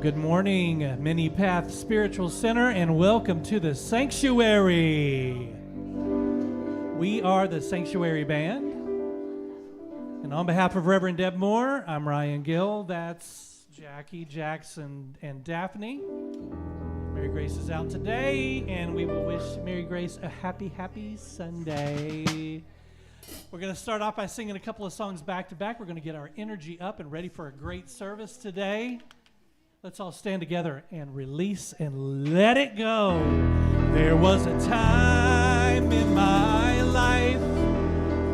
Good morning, Many Path Spiritual Center, and welcome to the Sanctuary. We are the Sanctuary Band, and on behalf of Reverend Deb Moore, I'm Ryan Gill. That's Jackie, Jackson, and Daphne. Mary Grace is out today, and we will wish Mary Grace a happy Sunday. We're going to start off by singing a couple of songs back to back. We're going to get our energy up and ready for a great service today. Let's all stand together and release and let it go. There was a time in my life,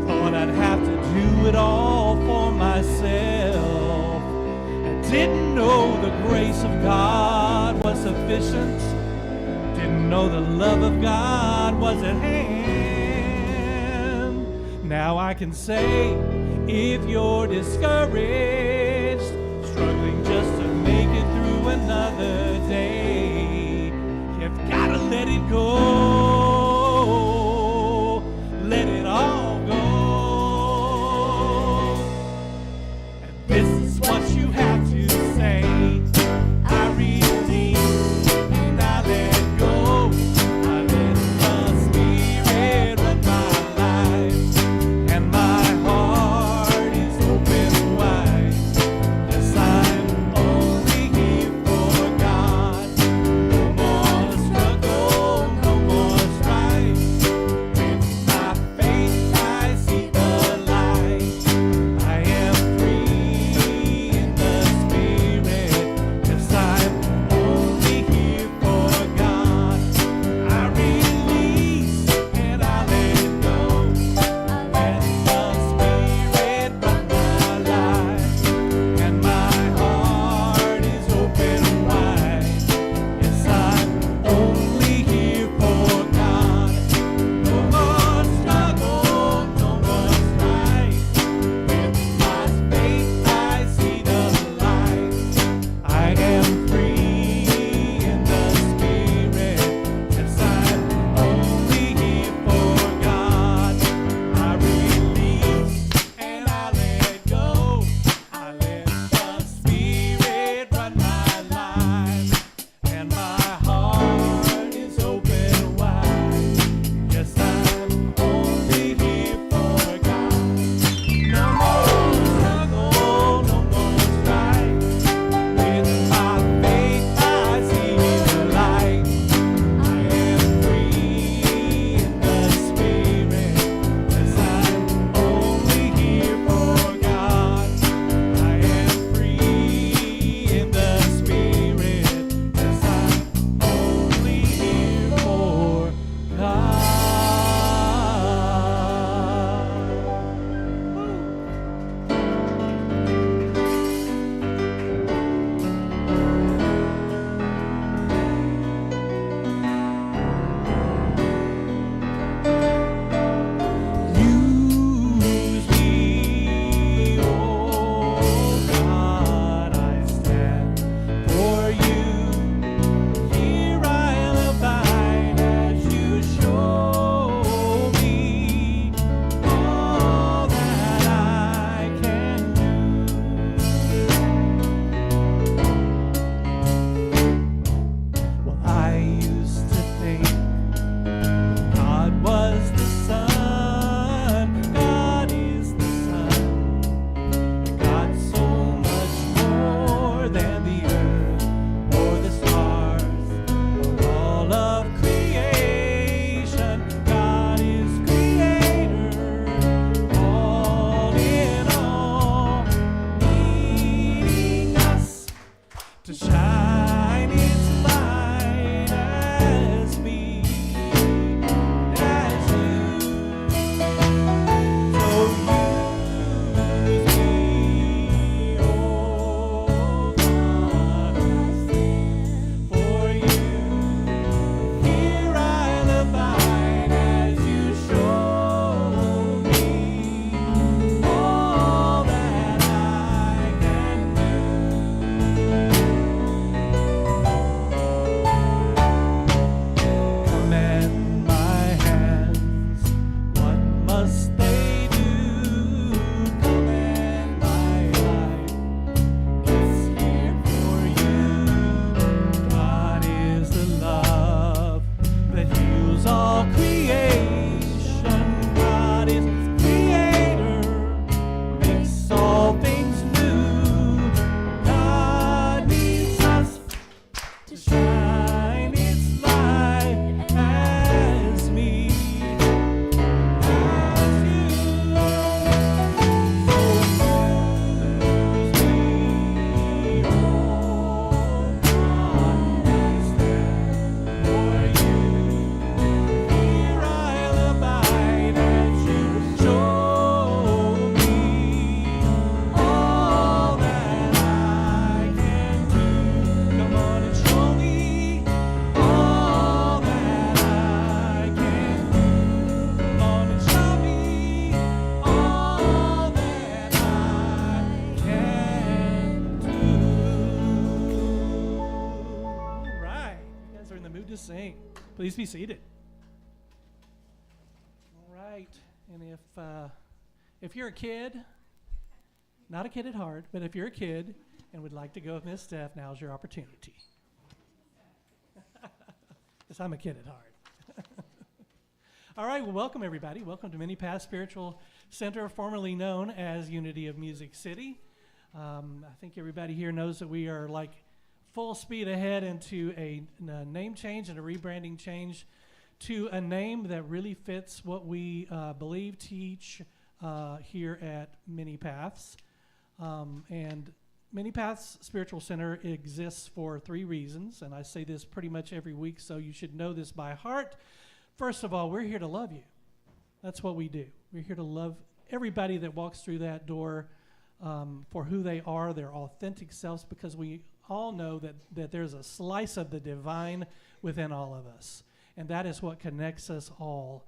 thought I'd have to do it all for myself. I didn't know the grace of God was sufficient. Didn't know the love of God was at hand. Now I can say, if you're discouraged, struggling just to make it through another day, you've got to let it go, let it all go. And this is what you have to say: I release and I let go. I let the Spirit run my life, and my heart is open wide. sing. Please be seated. All right. And if you're a kid, not a kid at heart, but if you're a kid and would like to go with Miss Steph, now's your opportunity. Because I'm a kid at heart. All right, well, welcome everybody. Welcome to Many Paths Spiritual Center, formerly known as Unity of Music City. I think everybody here knows that we are like full speed ahead into a name change and a rebranding change to a name that really fits what we believe, teach here at Many Paths. And Many Paths Spiritual Center exists for 3 reasons, and I say this pretty much every week, so you should know this by heart. First of all, we're here to love you. That's what we do. We're here to love everybody that walks through that door for who they are, their authentic selves, because we all know that there's a slice of the divine within all of us. And that is what connects us all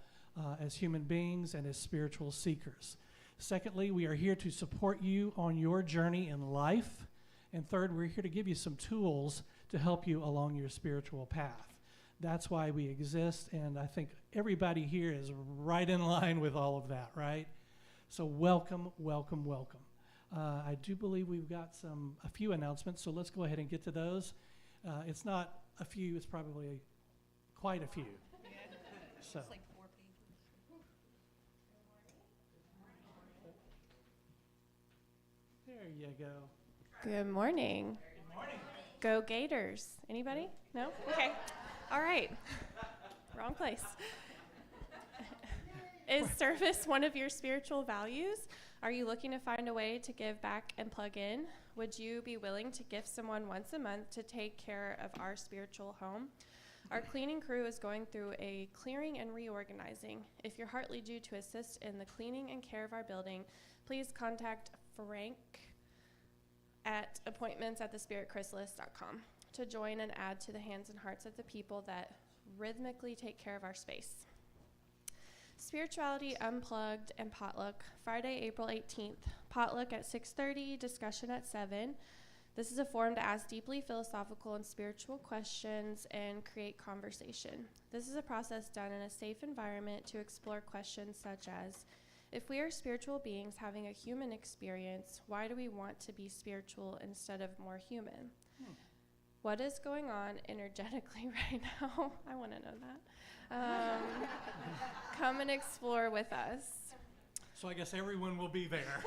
as human beings and as spiritual seekers. Secondly, we are here to support you on your journey in life. And third, we're here to give you some tools to help you along your spiritual path. That's why we exist, and I think everybody here is right in line with all of that, right? So welcome, welcome, welcome. I do believe we've got a few announcements, so let's go ahead and get to those. It's not a few, it's probably quite a few. So. It's like 4 pages. There you go. Good morning. Good morning. Go Gators. Anybody? No? Okay. All right. Wrong place. Is service one of your spiritual values? Are you looking to find a way to give back and plug in? Would you be willing to gift someone once a month to take care of our spiritual home? Our cleaning crew is going through a clearing and reorganizing. If your heart leads you to assist in the cleaning and care of our building, please contact Frank at appointments@thespiritchrysalis.com to join and add to the hands and hearts of the people that rhythmically take care of our space. Spirituality Unplugged and Potluck, Friday, April 18th. Potluck at 6:30, discussion at 7. This is a forum to ask deeply philosophical and spiritual questions and create conversation. This is a process done in a safe environment to explore questions such as, if we are spiritual beings having a human experience, why do we want to be spiritual instead of more human? What is going on energetically right now? I want to know that. Come and explore with us. So I guess everyone will be there.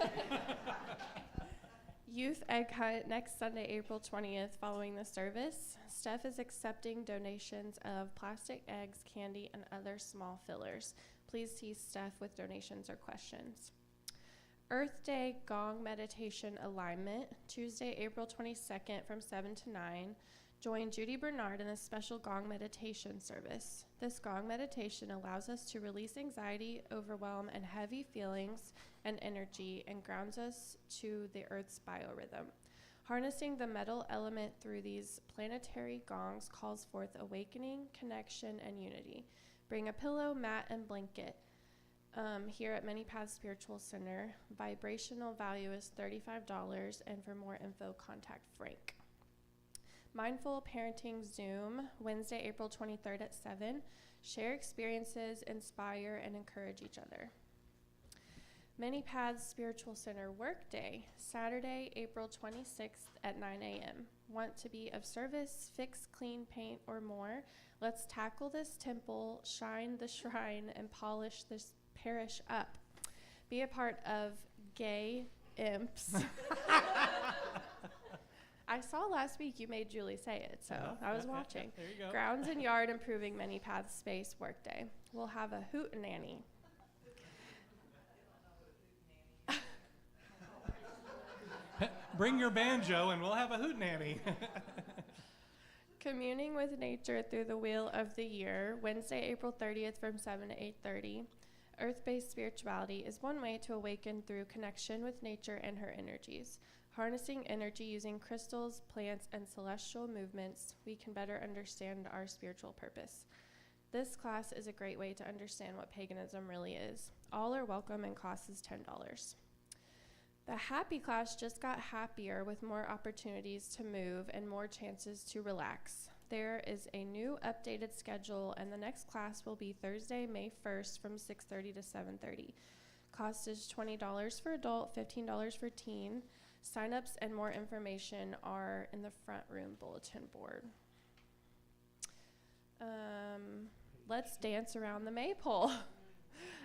Youth Egg Hunt next Sunday, April 20th, following the service. Steph is accepting donations of plastic eggs, candy, and other small fillers. Please see Steph with donations or questions. Earth Day Gong Meditation Alignment, Tuesday, April 22nd from 7 to 9. Join Judy Bernard in a special Gong meditation service. This Gong meditation allows us to release anxiety, overwhelm, and heavy feelings and energy and grounds us to the Earth's biorhythm. Harnessing the metal element through these planetary gongs calls forth awakening, connection, and unity. Bring a pillow, mat, and blanket. Here at Many Paths Spiritual Center, vibrational value is $35, and for more info, contact Frank. Mindful Parenting Zoom, Wednesday, April 23rd at 7. Share experiences, inspire, and encourage each other. Many Paths Spiritual Center Workday, Saturday, April 26th at 9 a.m. Want to be of service, fix, clean, paint, or more? Let's tackle this temple, shine the shrine, and polish this parish up. Be a part of Gay Imps. I saw last week you made Julie say it, so I was watching. There you go. Grounds and Yard Improving Many Paths Space Workday. We'll have a hootenanny. Bring your banjo and we'll have a hootenanny. Communing with Nature Through the Wheel of the Year, Wednesday, April 30th from 7 to 8:30. Earth-based spirituality is one way to awaken through connection with nature and her energies. Harnessing energy using crystals, plants, and celestial movements, we can better understand our spiritual purpose. This class is a great way to understand what paganism really is. All are welcome and cost is $10. The Happy class just got happier with more opportunities to move and more chances to relax. There is a new updated schedule, and the next class will be Thursday, May 1st from 6:30 to 7:30. Cost is $20 for adult, $15 for teen. Signups and more information are in the front room bulletin board. Let's dance around the maypole.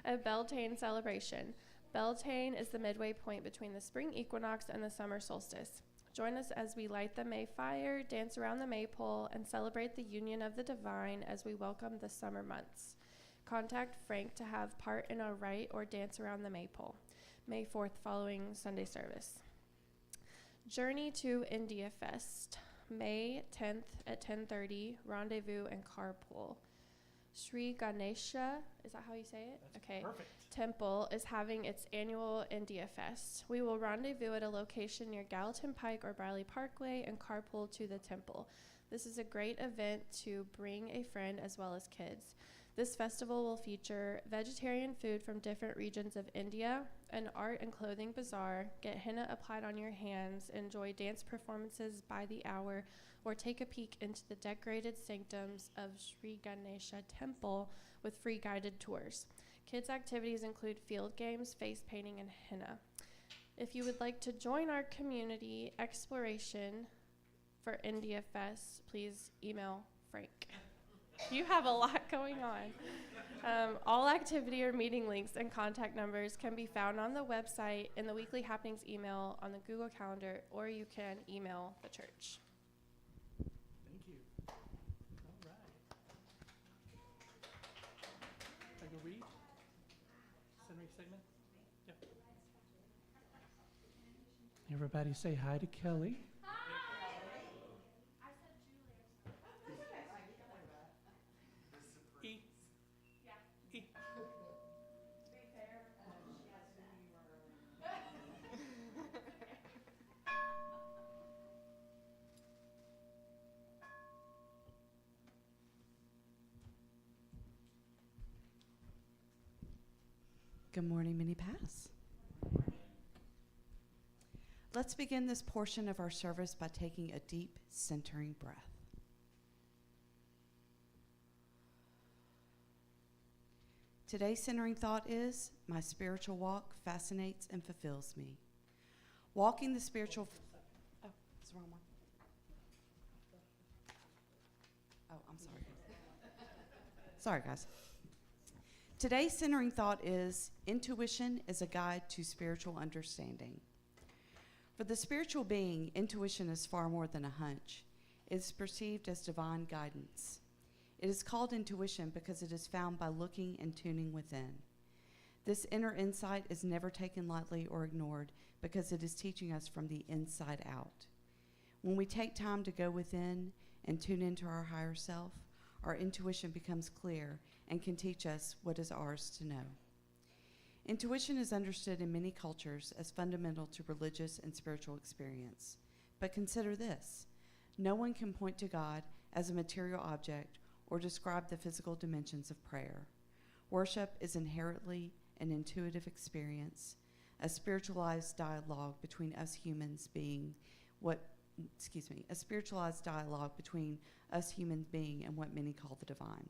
A Beltane celebration. Beltane is the midway point between the spring equinox and the summer solstice. Join us as we light the May fire, dance around the maypole, and celebrate the union of the divine as we welcome the summer months. Contact Frank to have part in a rite or dance around the maypole. May 4th, following Sunday service. Journey to India Fest. May 10th at 10:30, rendezvous and carpool. Sri Ganesha, is that how you say it? That's okay. perfect. Temple is having its annual India Fest. We will rendezvous at a location near Gallatin Pike or Briley Parkway and carpool to the temple. This is a great event to bring a friend as well as kids. This festival will feature vegetarian food from different regions of India, an art and clothing bazaar, get henna applied on your hands, enjoy dance performances by the hour, or take a peek into the decorated sanctums of Sri Ganesha Temple with free guided tours. Kids' activities include field games, face painting, and henna. If you would like to join our community exploration for India Fest, please email Frank. You have a lot going on. All activity or meeting links and contact numbers can be found on the website, in the weekly happenings email, on the Google Calendar, or you can email the church. Thank you. All right. I go read? Henry segment? Yeah. Everybody say hi to Kelly. E. Yeah. E. Good morning, Mini Pass. Let's begin this portion of our service by taking a deep, centering breath. Today's centering thought is, my spiritual walk fascinates and fulfills me. Walking the spiritual... oh, it's the wrong one. Oh, I'm sorry. Sorry, guys. Today's centering thought is, intuition is a guide to spiritual understanding. For the spiritual being, intuition is far more than a hunch. It is perceived as divine guidance. It is called intuition because it is found by looking and tuning within. This inner insight is never taken lightly or ignored because it is teaching us from the inside out. When we take time to go within and tune into our higher self, our intuition becomes clear and can teach us what is ours to know. Intuition is understood in many cultures as fundamental to religious and spiritual experience. But consider this: no one can point to God as a material object or describe the physical dimensions of prayer. Worship is inherently an intuitive experience, a spiritualized dialogue between us humans being a spiritualized dialogue between us human being and what many call the divine.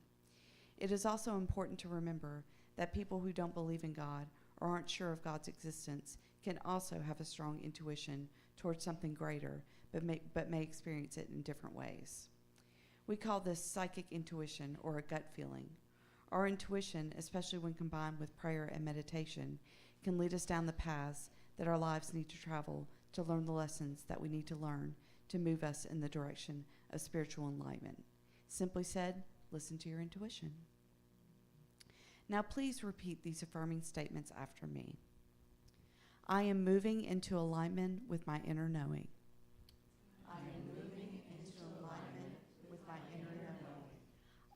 It is also important to remember that people who don't believe in God or aren't sure of God's existence can also have a strong intuition towards something greater, but may experience it in different ways. We call this psychic intuition or a gut feeling. Our intuition, especially when combined with prayer and meditation, can lead us down the paths that our lives need to travel to learn the lessons that we need to learn to move us in the direction of spiritual enlightenment. Simply said, listen to your intuition. Now please repeat these affirming statements after me. I am moving into alignment with my inner knowing. I am moving into alignment with my inner knowing.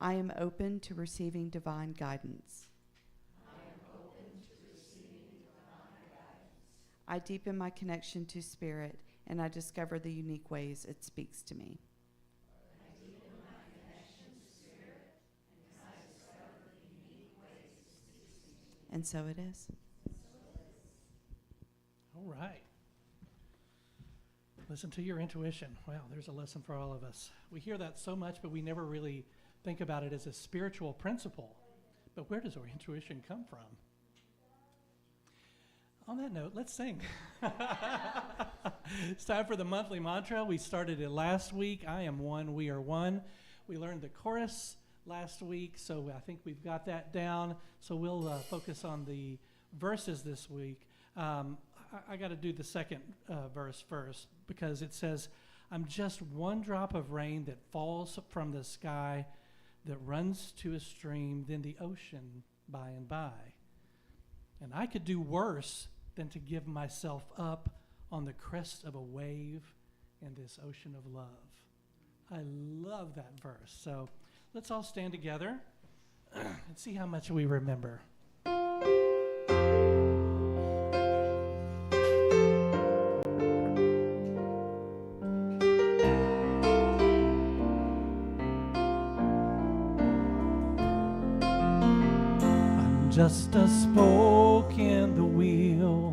I am open to receiving divine guidance. I am open to receiving divine guidance. I deepen my connection to Spirit, and I discover the unique ways it speaks to me. And so it is. All right. Listen to your intuition. Wow, there's a lesson for all of us. We hear that so much, but we never really think about it as a spiritual principle. But where does our intuition come from? On that note, let's sing. It's time for the monthly mantra. We started it last week. I am one, we are one. We learned the chorus last week, so I think we've got that down. So we'll focus on the verses this week. I got to do the second verse first, because it says, I'm just one drop of rain that falls from the sky, that runs to a stream, then the ocean by and by. And I could do worse than to give myself up on the crest of a wave in this ocean of love. I love that verse. So let's all stand together and see how much we remember. Just a spoke in the wheel,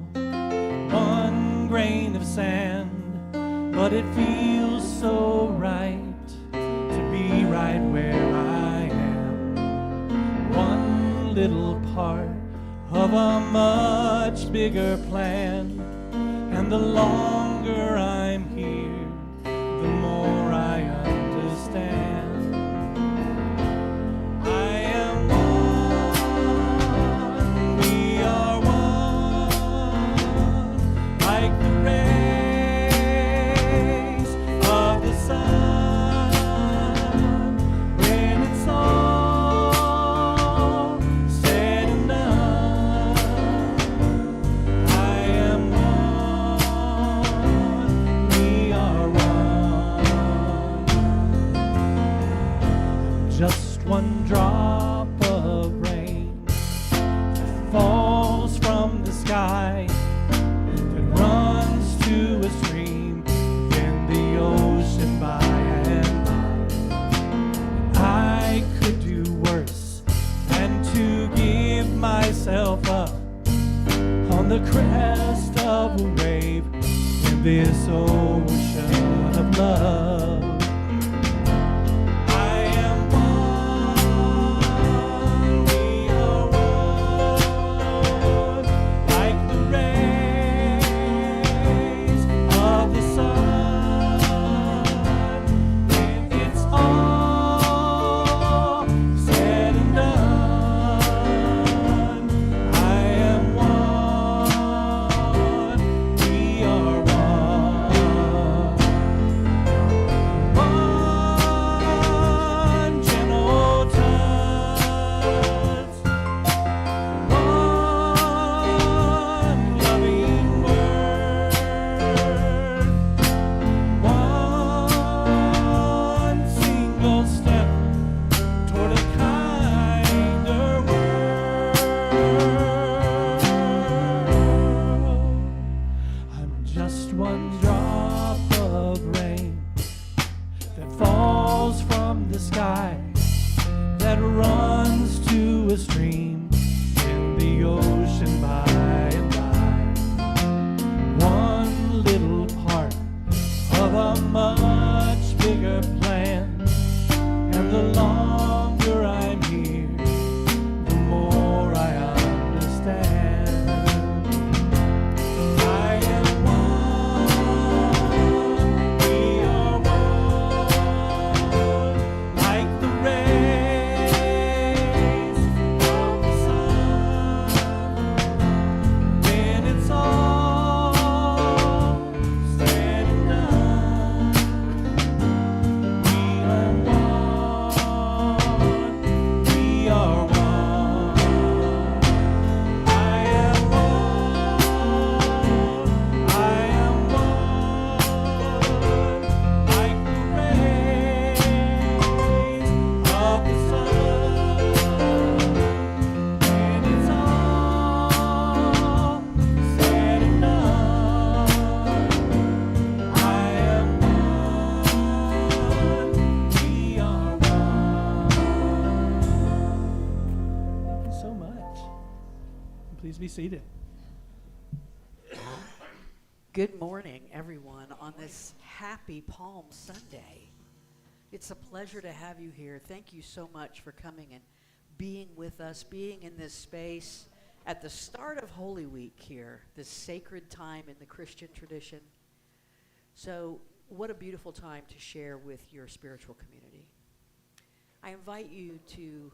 one grain of sand, but it feels so right to be right where I am. One little part of a much bigger plan, and the longer I'm here, the more I understand. One drop of rain that falls from the sky, that runs to a stream in the ocean by and by. I could do worse than to give myself up on the crest of a wave in this ocean of love. Please be seated. Good morning, everyone, on this happy Palm Sunday. It's a pleasure to have you here. Thank you so much for coming and being with us, being in this space at the start of Holy Week here, this sacred time in the Christian tradition. So, what a beautiful time to share with your spiritual community. I invite you to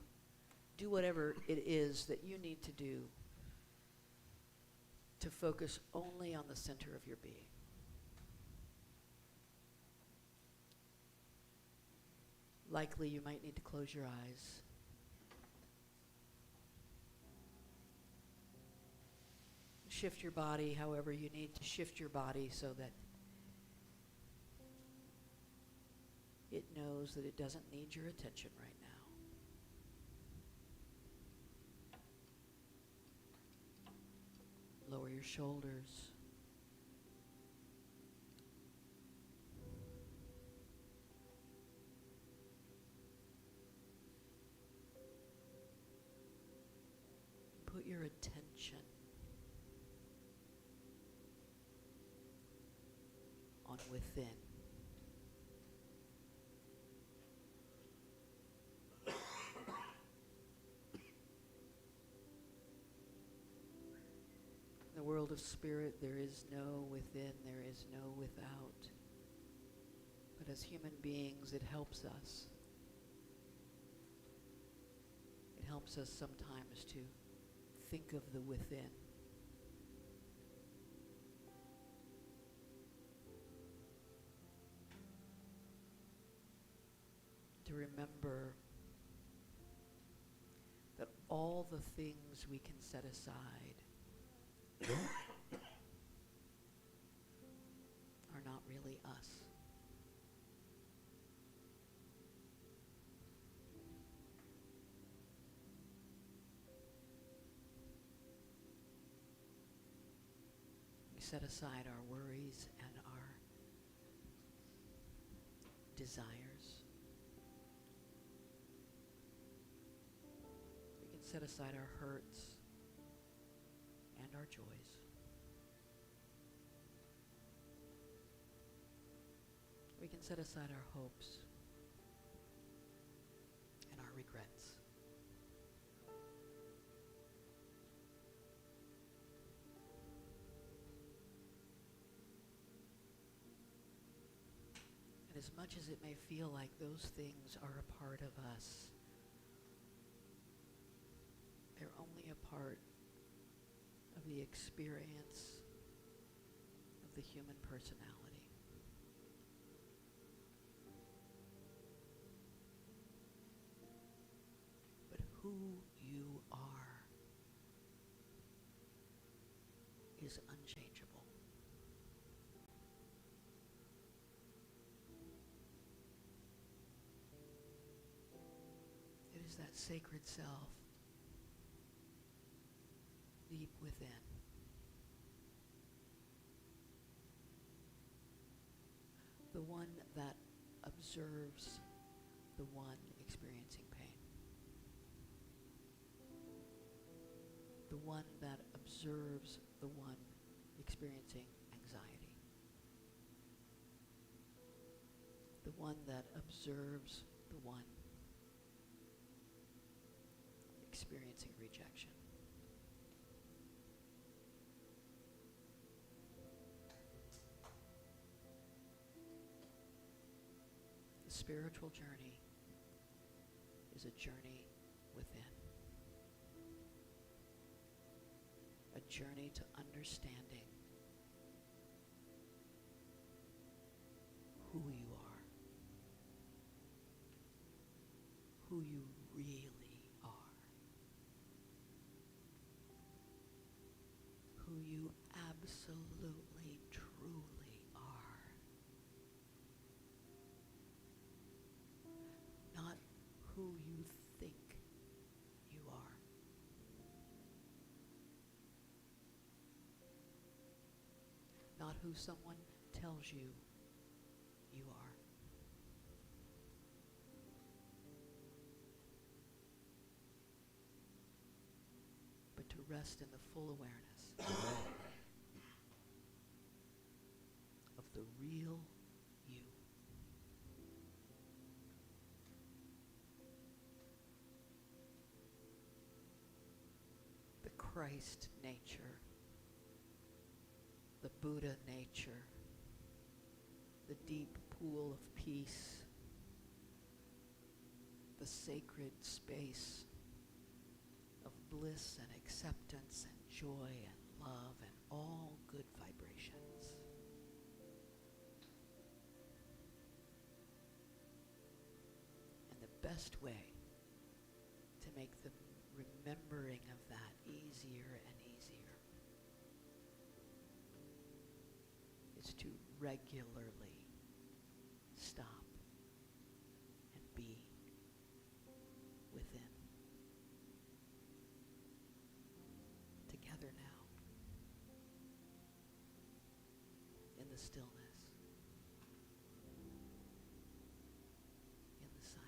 do whatever it is that you need to do to focus only on the center of your being. Likely you might need to close your eyes. Shift your body however you need to shift your body so that it knows that it doesn't need your attention right now. Lower your shoulders. Put your attention on within. In the world of spirit, there is no within, there is no without. But as human beings, it helps us. It helps us sometimes to think of the within. To remember that all the things we can set aside are not really us. We set aside our worries and our desires. We can set aside our hurts and our joys. We can set aside our hopes and our regrets. And as much as it may feel like those things are a part of us, they're only a part of the experience of the human personality. But who you are is unchangeable. It is that sacred self deep within. The one that observes the one experiencing pain. The one that observes the one experiencing anxiety. The one that observes the one experiencing rejection. The spiritual journey is a journey within. A journey to understanding who you are. Who you really are. Who you absolutely, truly are. Not who you think you are. Not who someone tells you you are. But to rest in the full awareness the real you. The Christ nature, the Buddha nature, the deep pool of peace, the sacred space of bliss and acceptance and joy and love and all good vibrations. And the best way to make the remembering of that easier and easier is to regularly stop and be within. Together now, in the stillness, in the silence.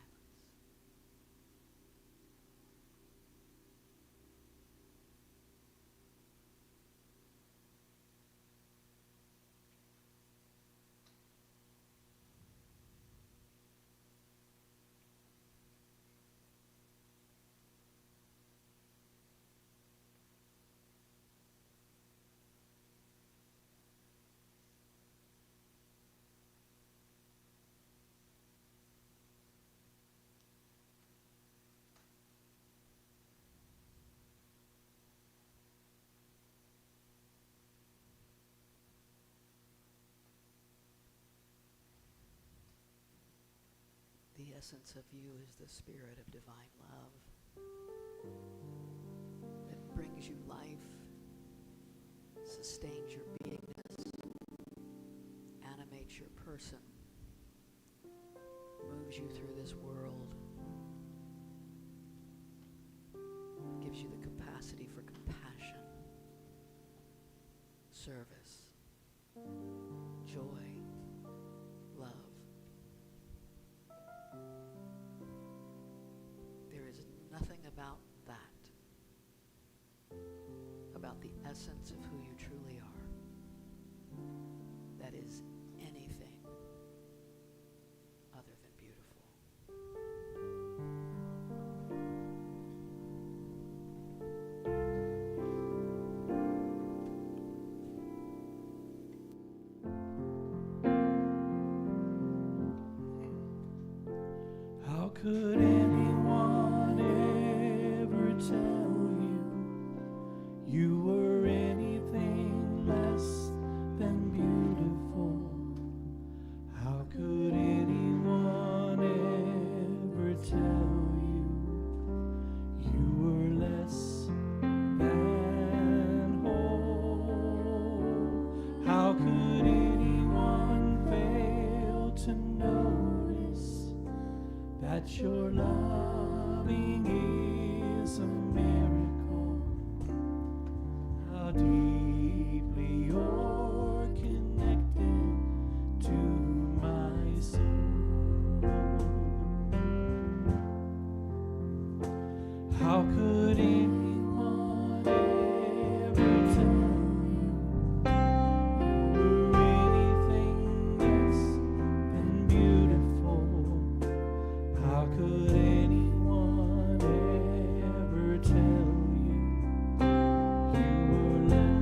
The essence of you is the spirit of divine love that brings you life, sustains your beingness, animates your person, moves you through this world, gives you the capacity for compassion, service, joy, love. There is nothing about that, about the essence of who you truly are, that is anything other than beautiful. How could anyone ever tell you you were anything less than beautiful? How could anyone ever tell you you were less than whole? How could anyone fail to notice that your loving is a miracle? How deeply you're connected to my soul. How could anyone ever tell you you were anything less than beautiful? How could anyone ever tell you you were less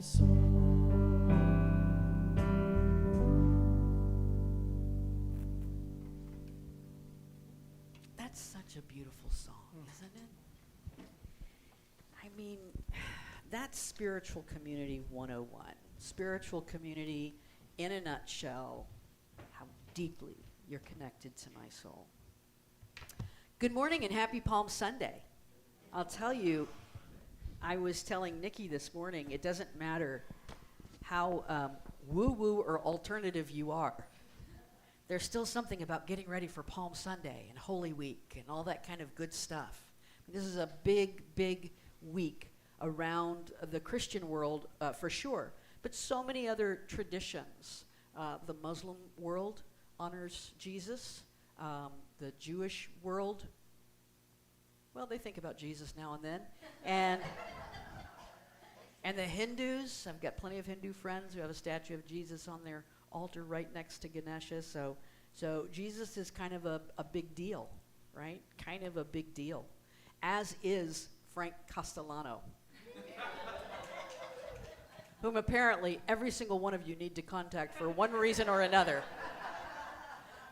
soul. That's such a beautiful song, isn't it? I mean, that's spiritual community 101. Spiritual community in a nutshell, how deeply you're connected to my soul. Good morning and happy Palm Sunday. I'll tell you, I was telling Nikki this morning, it doesn't matter how woo-woo or alternative you are. There's still something about getting ready for Palm Sunday and Holy Week and all that kind of good stuff. This is a big, big week around the Christian world for sure, but so many other traditions. The Muslim world honors Jesus. The Jewish world, well, they think about Jesus now and then. And the Hindus, I've got plenty of Hindu friends who have a statue of Jesus on their altar right next to Ganesha. So Jesus is kind of a big deal, right? Kind of a big deal. As is Frank Castellano, whom apparently every single one of you need to contact for one reason or another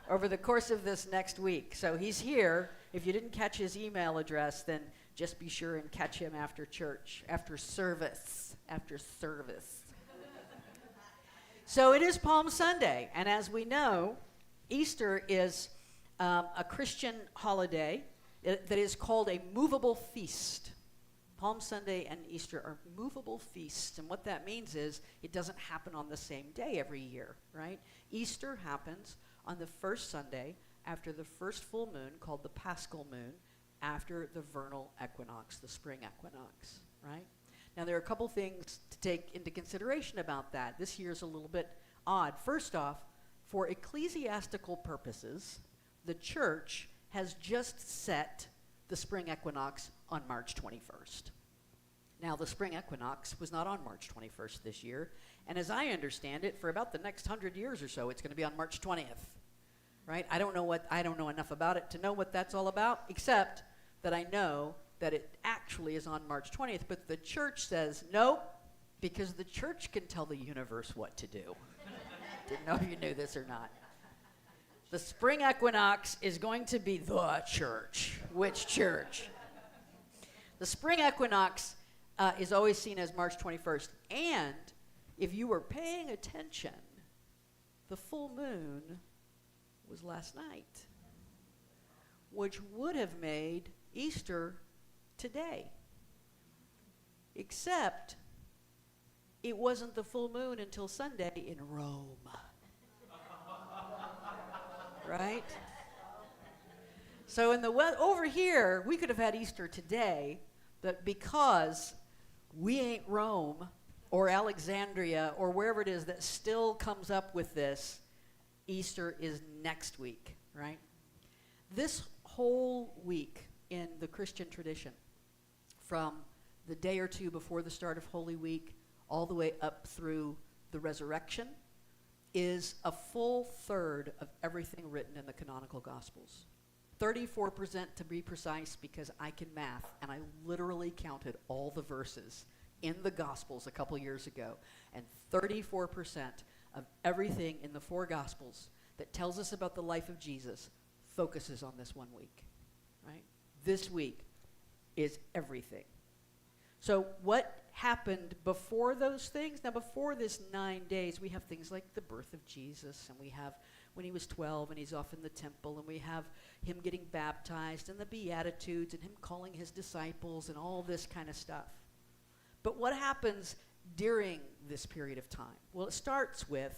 over the course of this next week. So he's here. If you didn't catch his email address, then just be sure and catch him after church, after service. So it is Palm Sunday, and as we know, Easter is a Christian holiday that is called a movable feast. Palm Sunday and Easter are movable feasts, and what that means is it doesn't happen on the same day every year, right? Easter happens on the first Sunday after the first full moon, called the Paschal moon, after the vernal equinox, the spring equinox, right? Now, there are a couple things to take into consideration about that. This year's a little bit odd. First off, for ecclesiastical purposes, the church has just set the spring equinox on March 21st. Now, the spring equinox was not on March 21st this year, and as I understand it, for about the next 100 years or so, it's going to be on March 20th, right? I don't know enough about it to know what that's all about, except that I know that it actually is on March 20th, but the church says nope, because the church can tell the universe what to do. Didn't know if you knew this or not. The spring equinox is going to be the church. Which church? The spring equinox is always seen as March 21st, and if you were paying attention, the full moon was last night, which would have made Easter today. Except it wasn't the full moon until Sunday in Rome. Right? So over here, we could have had Easter today, but because we ain't Rome or Alexandria or wherever it is that still comes up with this, Easter is next week, right? This whole week in the Christian tradition, from the day or two before the start of Holy Week all the way up through the resurrection, is a full third of everything written in the canonical Gospels. 34% to be precise, because I can math, and I literally counted all the verses in the Gospels a couple years ago, and 34% of everything in the four Gospels that tells us about the life of Jesus focuses on this 1 week, right? This week is everything. So what happened before those things? Now, before this 9 days, we have things like the birth of Jesus, and we have when he was 12 and he's off in the temple, and we have him getting baptized and the Beatitudes and him calling his disciples and all this kind of stuff. But what happens during this period of time? Well, it starts with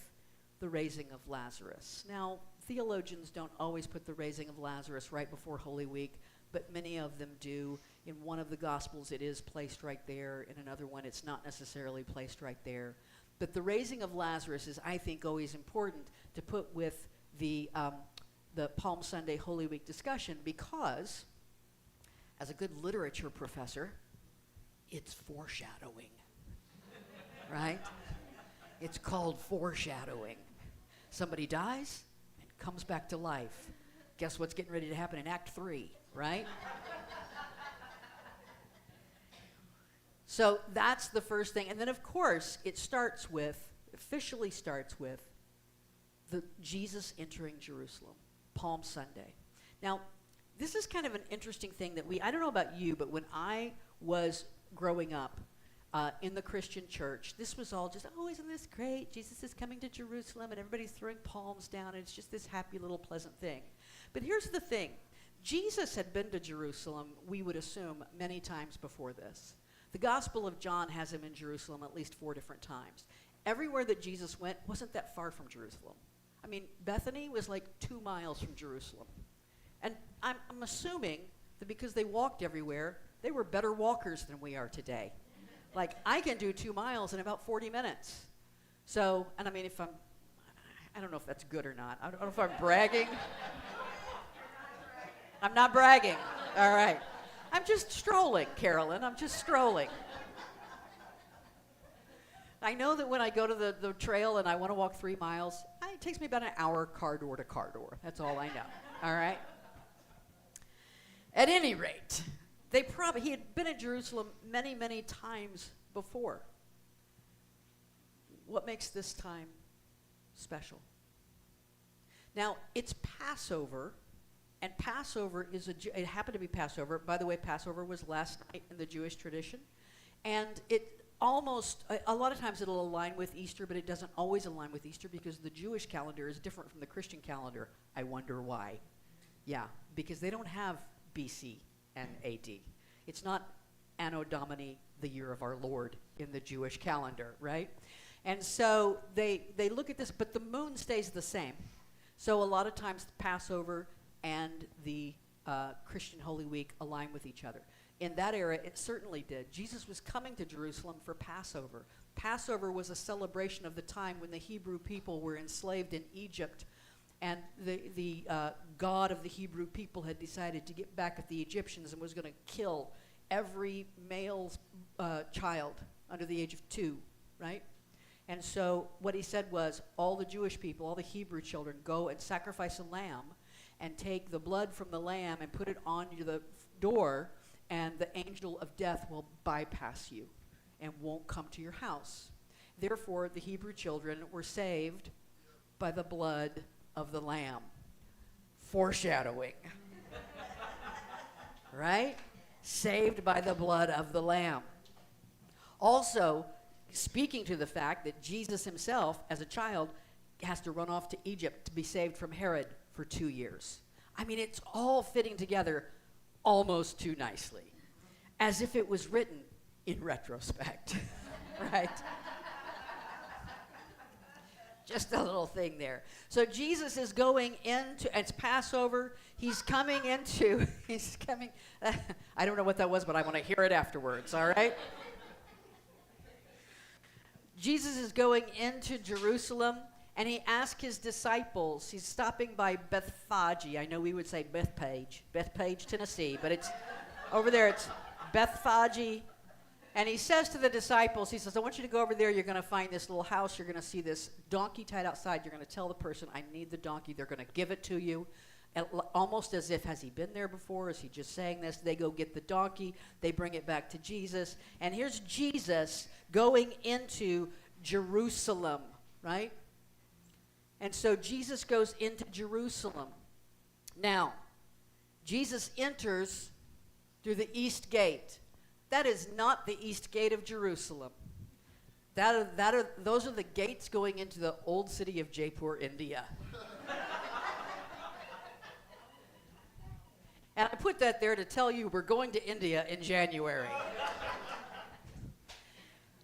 the raising of Lazarus. Now, theologians don't always put the raising of Lazarus right before Holy Week, but many of them do. In one of the Gospels, it is placed right there. In another one, it's not necessarily placed right there. But the raising of Lazarus is, I think, always important to put with the Palm Sunday Holy Week discussion, because, as a good literature professor, it's foreshadowing, right? It's called foreshadowing. Somebody dies and comes back to life. Guess what's getting ready to happen in Act 3, right? So that's the first thing. And then, of course, it officially starts with the Jesus entering Jerusalem, Palm Sunday. Now, this is kind of an interesting thing that I don't know about you, but when I was growing up in the Christian church, this was all just, oh, isn't this great? Jesus is coming to Jerusalem, and everybody's throwing palms down, and it's just this happy little pleasant thing. But here's the thing. Jesus had been to Jerusalem, we would assume, many times before this. The Gospel of John has him in Jerusalem at least 4 different times. Everywhere that Jesus went wasn't that far from Jerusalem. I mean, Bethany was like 2 miles from Jerusalem. And I'm assuming that because they walked everywhere, they were better walkers than we are today. Like, I can do 2 miles in about 40 minutes. So, and I mean, I don't know if that's good or not. I don't know if I'm bragging. I'm not bragging. All right. I'm just strolling, Carolyn. I'm just strolling. I know that when I go to the trail and I want to walk 3 miles, it takes me about an hour car door to car door. That's all I know. All right? At any rate, he had been at Jerusalem many, many times before. What makes this time special? Now, it's Passover, and Passover it happened to be Passover. By the way, Passover was last night in the Jewish tradition, and it almost, a lot of times it'll align with Easter, but it doesn't always align with Easter because the Jewish calendar is different from the Christian calendar. I wonder why. Yeah, because they don't have BC and AD. It's not Anno Domini, the year of our Lord, in the Jewish calendar, right? And so they look at this, but the moon stays the same. So a lot of times Passover and the Christian Holy Week align with each other. In that era, it certainly did. Jesus was coming to Jerusalem for Passover. Passover was a celebration of the time when the Hebrew people were enslaved in Egypt, and the God of the Hebrew people had decided to get back at the Egyptians and was going to kill every male child under the age of 2, right? And so what he said was, all the Jewish people, all the Hebrew children, go and sacrifice a lamb and take the blood from the lamb and put it on the door, and the angel of death will bypass you and won't come to your house. Therefore, the Hebrew children were saved by the blood of the lamb. Foreshadowing. Right? Saved by the blood of the lamb. Also, speaking to the fact that Jesus himself, as a child, has to run off to Egypt to be saved from Herod for 2 years. I mean, it's all fitting together almost too nicely, as if it was written in retrospect, right? Just a little thing there. So Jesus is going into, it's Passover, I don't know what that was, but I want to hear it afterwards, all right? Jesus is going into Jerusalem, and he asked his disciples, he's stopping by Bethphage. I know we would say Bethpage, Tennessee, but it's over there, it's Bethphage. And he says to the disciples, he says, I want you to go over there. You're going to find this little house. You're going to see this donkey tied outside. You're going to tell the person, I need the donkey. They're going to give it to you. And almost as if, has he been there before? Is he just saying this? They go get the donkey. They bring it back to Jesus. And here's Jesus going into Jerusalem, right? And so Jesus goes into Jerusalem. Now, Jesus enters through the east gate. That is not the east gate of Jerusalem. Those are the gates going into the old city of Jaipur, India. And I put that there to tell you we're going to India in January.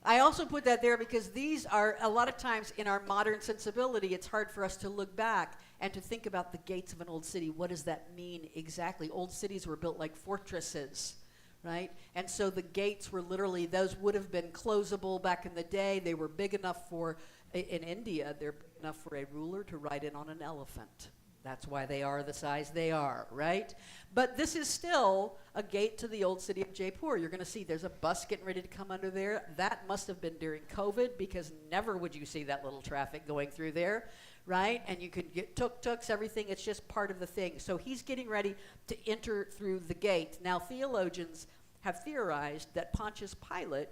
I also put that there because these are, a lot of times in our modern sensibility, it's hard for us to look back and to think about the gates of an old city. What does that mean exactly? Old cities were built like fortresses, right? And so the gates were literally, those would have been closable back in the day. They were big enough for, in India, they're big enough for a ruler to ride in on an elephant. That's why they are the size they are, right? But this is still a gate to the old city of Jaipur. You're going to see there's a bus getting ready to come under there. That must have been during COVID because never would you see that little traffic going through there, right? And you could get tuk-tuks, everything. It's just part of the thing. So he's getting ready to enter through the gate. Now, theologians have theorized that Pontius Pilate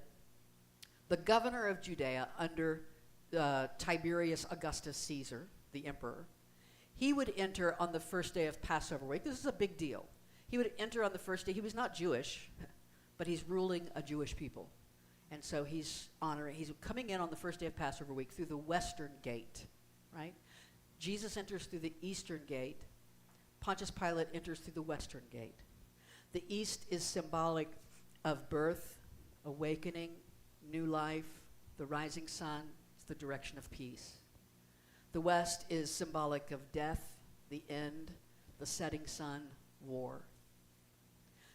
the governor of Judea under Tiberius Augustus Caesar, the emperor, he would enter on the first day of Passover week. This is a big deal. He would enter on the first day. He was not Jewish, but he's ruling a Jewish people. And so he's coming in on the first day of Passover week through the western gate, right? Jesus enters through the eastern gate. Pontius Pilate enters through the western gate. The east is symbolic of birth, awakening, new life, the rising sun. It's the direction of peace. The west is symbolic of death, the end, the setting sun, war.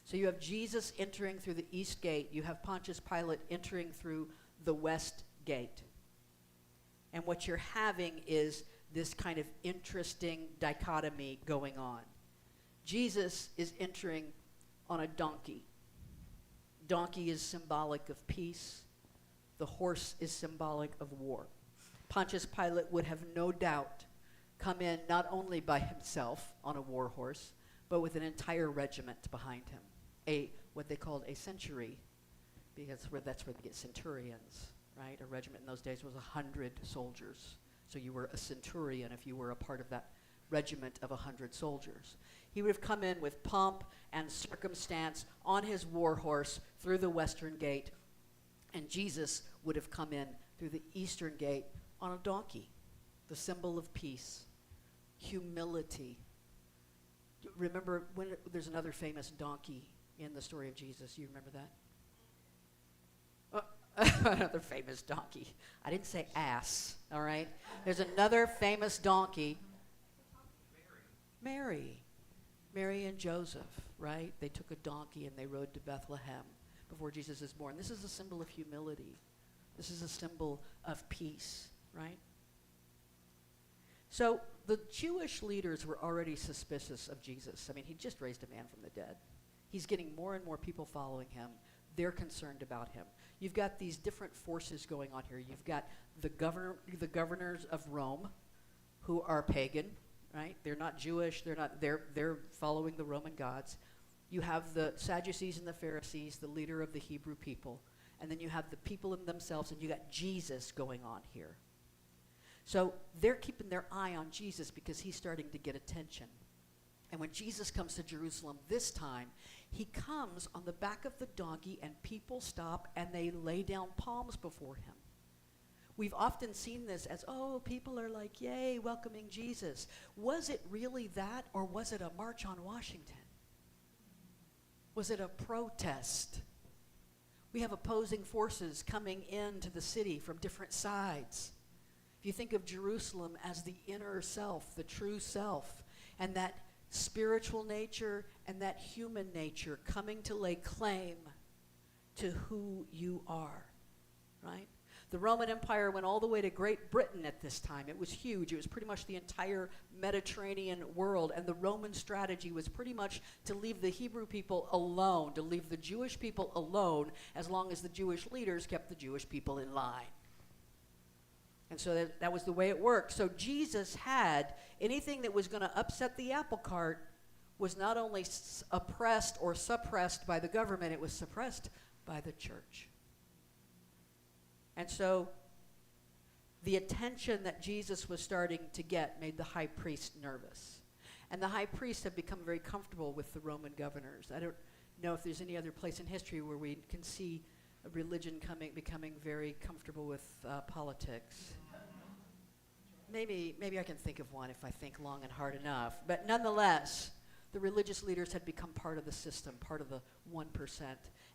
So you have Jesus entering through the east gate. You have Pontius Pilate entering through the west gate. And what you're having is this kind of interesting dichotomy going on. Jesus is entering on a donkey. Donkey is symbolic of peace. The horse is symbolic of war. Pontius Pilate would have no doubt come in not only by himself on a war horse, but with an entire regiment behind him. What they called a century, because that's where they get centurions, right? A regiment in those days was 100 soldiers. So you were a centurion if you were a part of that regiment of 100 soldiers. He would have come in with pomp and circumstance on his war horse through the western gate, and Jesus would have come in through the eastern gate on a donkey, the symbol of peace, humility. Remember when there's another famous donkey in the story of Jesus? You remember that? Another famous donkey. I didn't say ass, all right? There's another famous donkey. Mary. Mary and Joseph, right? They took a donkey and they rode to Bethlehem before Jesus is born. This is a symbol of humility. This is a symbol of peace, right? So the Jewish leaders were already suspicious of Jesus. I mean, he just raised a man from the dead. He's getting more and more people following him. They're concerned about him. You've got these different forces going on here. You've got the governors of Rome, who are pagan, right? They're not Jewish. They're following the Roman gods. You have the Sadducees and the Pharisees, the leader of the Hebrew people, and then you have the people in themselves, and you got Jesus going on here. So they're keeping their eye on Jesus because he's starting to get attention. And when Jesus comes to Jerusalem this time, he comes on the back of the donkey, and people stop and they lay down palms before him. We've often seen this as, oh, people are like, yay, welcoming Jesus. Was it really that, or was it a march on Washington? Was it a protest? We have opposing forces coming into the city from different sides. If you think of Jerusalem as the inner self, the true self, and that spiritual nature and that human nature coming to lay claim to who you are, right? The Roman Empire went all the way to Great Britain at this time. It was huge. It was pretty much the entire Mediterranean world, and the Roman strategy was pretty much to leave the Hebrew people alone, to leave the Jewish people alone, as long as the Jewish leaders kept the Jewish people in line. And so that was the way it worked. So Jesus had anything that was going to upset the apple cart was not only oppressed or suppressed by the government, it was suppressed by the church. And so the attention that Jesus was starting to get made the high priest nervous. And the high priests have become very comfortable with the Roman governors. I don't know if there's any other place in history where we can see a religion becoming very comfortable with politics. Maybe I can think of one if I think long and hard enough. But nonetheless, the religious leaders had become part of the system, part of the 1%.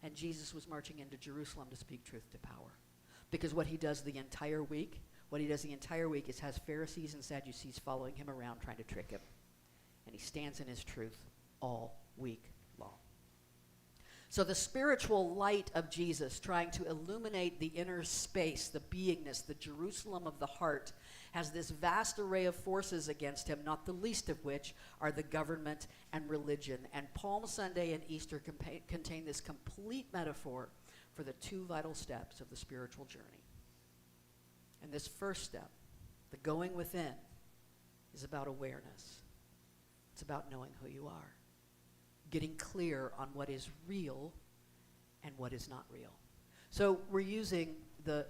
And Jesus was marching into Jerusalem to speak truth to power. Because what he does the entire week is has Pharisees and Sadducees following him around trying to trick him. And he stands in his truth all week long. So the spiritual light of Jesus trying to illuminate the inner space, the beingness, the Jerusalem of the heart, has this vast array of forces against him, not the least of which are the government and religion. And Palm Sunday and Easter contain this complete metaphor for the two vital steps of the spiritual journey. And this first step, the going within, is about awareness. It's about knowing who you are, getting clear on what is real and what is not real. So we're using the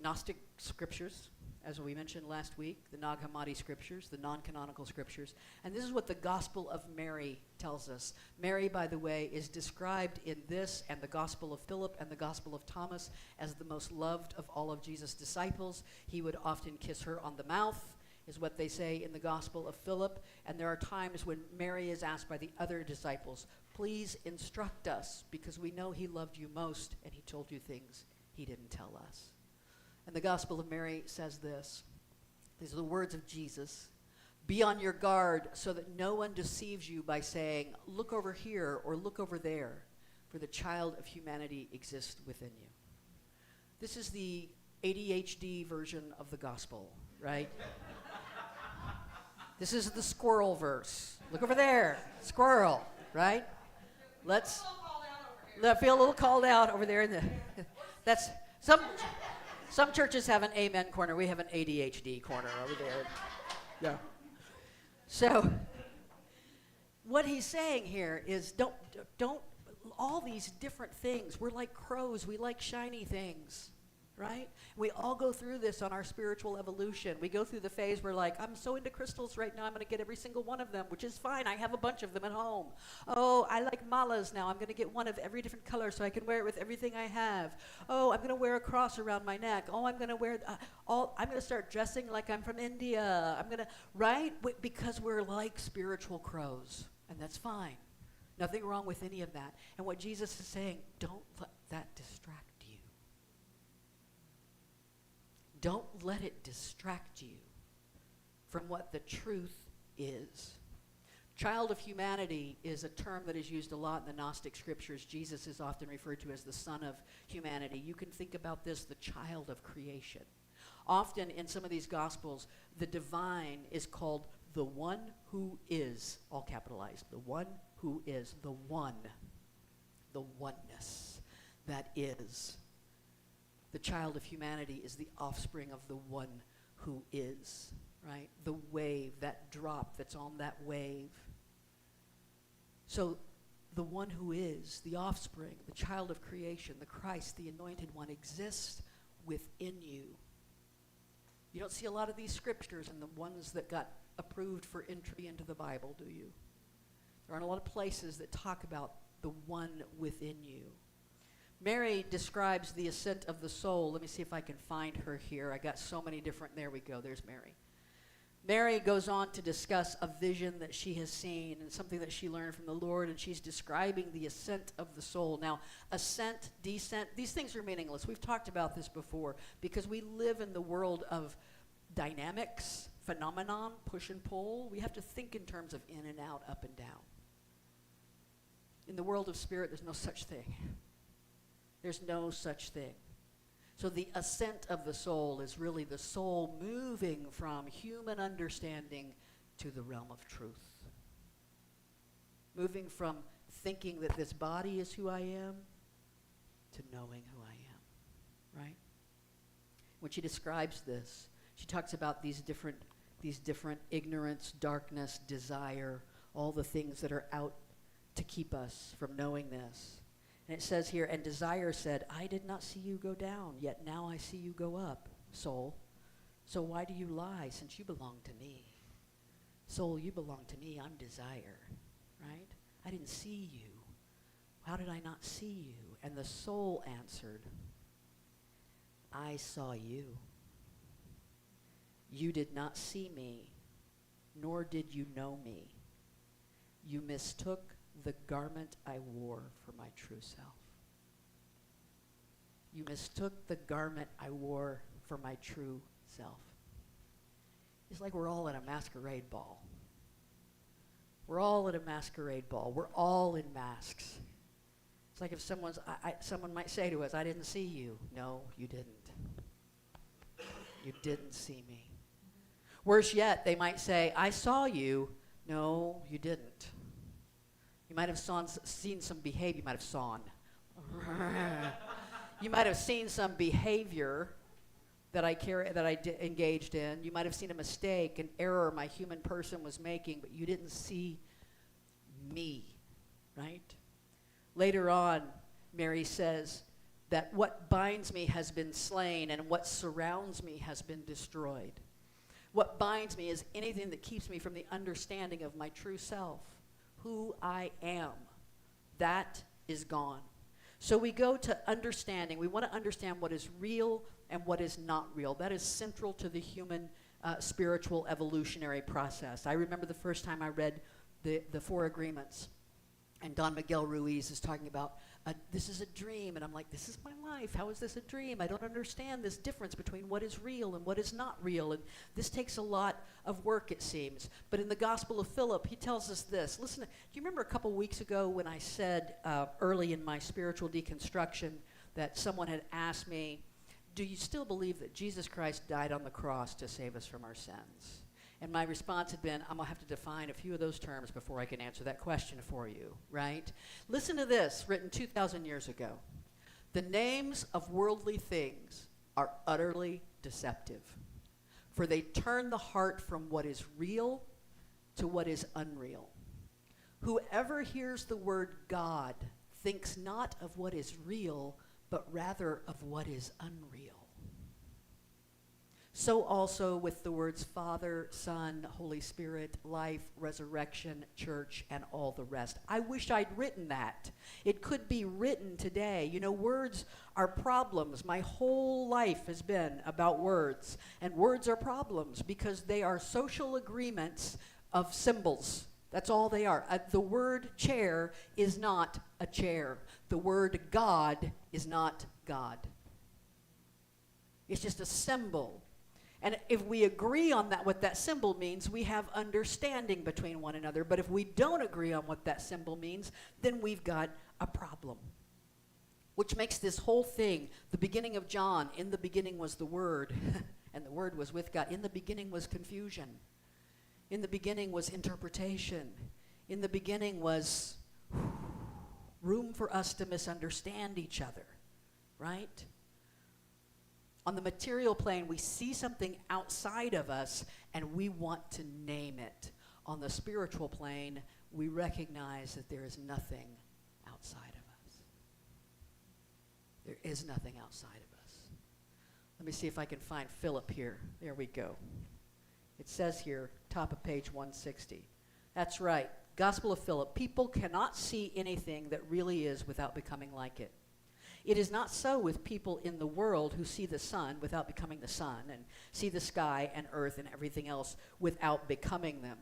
Gnostic scriptures, as we mentioned last week, the Nag Hammadi scriptures, the non-canonical scriptures. And this is what the Gospel of Mary tells us. Mary, by the way, is described in this and the Gospel of Philip and the Gospel of Thomas as the most loved of all of Jesus' disciples. He would often kiss her on the mouth, is what they say in the Gospel of Philip. And there are times when Mary is asked by the other disciples, please instruct us, because we know he loved you most and he told you things he didn't tell us. And the Gospel of Mary says this. These are the words of Jesus. Be on your guard so that no one deceives you by saying, look over here or look over there, for the child of humanity exists within you. This is the ADHD version of the gospel, right? This is the squirrel verse. Look over there, squirrel, right? Let's feel a little called out over there. That's some churches have an amen corner. We have an ADHD corner over there. Yeah. So what he's saying here is don't all these different things. We're like crows. We like shiny things, right? We all go through this on our spiritual evolution. We go through the phase where like, I'm so into crystals right now, I'm going to get every single one of them, which is fine. I have a bunch of them at home. Oh, I like malas now. I'm going to get one of every different color so I can wear it with everything I have. Oh, I'm going to wear a cross around my neck. Oh, I'm going to wear I'm going to start dressing like I'm from India. I'm going to, right? Because we're like spiritual crows, and that's fine. Nothing wrong with any of that. And what Jesus is saying, don't let that distract you. Don't let it distract you from what the truth is. Child of humanity is a term that is used a lot in the Gnostic scriptures. Jesus is often referred to as the Son of humanity. You can think about this, the child of creation. Often in some of these Gospels, the divine is called the one who is, all capitalized, the one who is, the one, the oneness that is. The child of humanity is the offspring of the one who is, right? The wave, that drop that's on that wave. So the one who is, the offspring, the child of creation, the Christ, the anointed one, exists within you. You don't see a lot of these scriptures in the ones that got approved for entry into the Bible, do you? There aren't a lot of places that talk about the one within you. Mary describes the ascent of the soul. Let me see if I can find her here. I got so many different, there we go, there's Mary. Mary goes on to discuss a vision that she has seen and something that she learned from the Lord, and she's describing the ascent of the soul. Now, ascent, descent, these things are meaningless. We've talked about this before because we live in the world of dynamics, phenomenon, push and pull. We have to think in terms of in and out, up and down. In the world of spirit, there's no such thing. There's no such thing. So the ascent of the soul is really the soul moving from human understanding to the realm of truth. Moving from thinking that this body is who I am to knowing who I am, right? When she describes this, she talks about these different ignorance, darkness, desire, all the things that are out to keep us from knowing this. And it says here, and desire said, I did not see you go down, yet now I see you go up, soul. So why do you lie, since you belong to me? Soul, you belong to me, I'm desire, right? I didn't see you. How did I not see you? And the soul answered, I saw you. You did not see me, nor did you know me. You mistook the garment I wore for my true self. You mistook the garment I wore for my true self. It's like we're all at a masquerade ball. We're all at a masquerade ball. We're all in masks. It's like if someone might say to us, I didn't see you. No, you didn't. You didn't see me. Worse yet, they might say, I saw you. No, you didn't. You might have seen some behavior. You might have sawn. You might have seen some behavior that I engaged in. You might have seen a mistake, an error my human person was making, but you didn't see me, right? Later on, Mary says that what binds me has been slain and what surrounds me has been destroyed. What binds me is anything that keeps me from the understanding of my true self, who I am. That is gone. So we go to understanding. We want to understand what is real and what is not real. That is central to the human spiritual evolutionary process. I remember the first time I read the Four Agreements, and Don Miguel Ruiz is talking about, this is a dream, and I'm like, this is my life. How is this a dream? I don't understand this difference between what is real and what is not real, and this takes a lot of work, it seems. But in the Gospel of Philip, he tells us this. Listen, do you remember a couple weeks ago when I said early in my spiritual deconstruction that someone had asked me, do you still believe that Jesus Christ died on the cross to save us from our sins? And my response had been, I'm going to have to define a few of those terms before I can answer that question for you, right? Listen to this, written 2,000 years ago. The names of worldly things are utterly deceptive, for they turn the heart from what is real to what is unreal. Whoever hears the word God thinks not of what is real, but rather of what is unreal. So also with the words Father, Son, Holy Spirit, life, resurrection, church, and all the rest. I wish I'd written that. It could be written today. You know, words are problems. My whole life has been about words. And words are problems because they are social agreements of symbols. That's all they are. The word chair is not a chair. The word God is not God. It's just a symbol. And if we agree on that, what that symbol means, we have understanding between one another. But if we don't agree on what that symbol means, then we've got a problem. Which makes this whole thing, the beginning of John, in the beginning was the Word, and the Word was with God. In the beginning was confusion. In the beginning was interpretation. In the beginning was room for us to misunderstand each other, right? On the material plane, we see something outside of us, and we want to name it. On the spiritual plane, we recognize that there is nothing outside of us. There is nothing outside of us. Let me see if I can find Philip here. There we go. It says here, top of page 160. That's right. Gospel of Philip. People cannot see anything that really is without becoming like it. It is not so with people in the world who see the sun without becoming the sun, and see the sky and earth and everything else without becoming them.